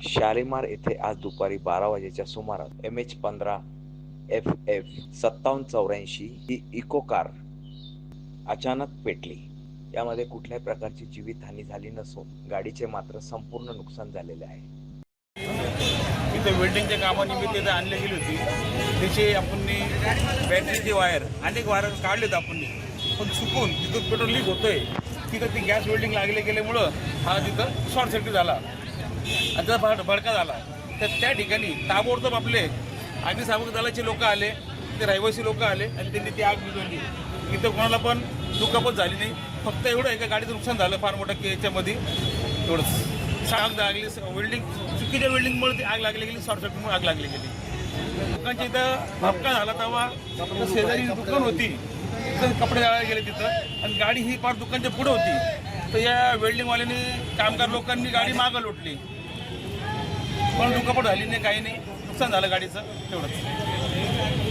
शालिमार येथे आज दुपारी 12 वाजेच्या सुमारास MH15 FF 5784 ही इको कार अचानक पेटली. यामध्ये कुठल्याही प्रकारची जीवितहानी झाली नसून गाडीचे मात्र संपूर्ण नुकसान झालेले आहे. इथे वेल्डिंगच्या कामानिमित्त इथे आणली गेली होती. त्याची आपण बॅटरीची वायर अनेक वायर काढलेत आपण, पण चुकून तिथून पेट्रोल लीक होतोय. तिथं ती गॅस वेल्डिंग लागले गेल्यामुळं हा तिथं शॉर्ट सर्किट झाला आणि त्याचा भडका झाला. तर त्या ठिकाणी ताबडतोब आपले अग्निशामक दलाचे लोक आले, ते रहिवासी लोक आले आणि त्यांनी ती आग विझवली. इथं कोणाला पण दुखापत झाली नाही. फक्त एवढं एका गाडीचं नुकसान झालं फार मोठं याच्यामध्ये, एवढंच. आग लागली वेल्डिंग, चुकीच्या वेल्डिंगमुळे ती आग लागली गेली, शॉर्ट सर्किटमुळे आग लागली गेली. लोकांच्या इथं धपका झाला तेव्हा शेजारी दुकान होती, तिथं कपडे जाळायला गेले तिथं, आणि गाडी ही फार दुकानच्या पुढे होती. तर या वेल्डिंगवाल्यांनी, कामगार लोकांनी गाडी मागं लोटली, पण दुखापत झाली नाही, काही नाही, नुकसान झालं गाडीचं, तेवढंच.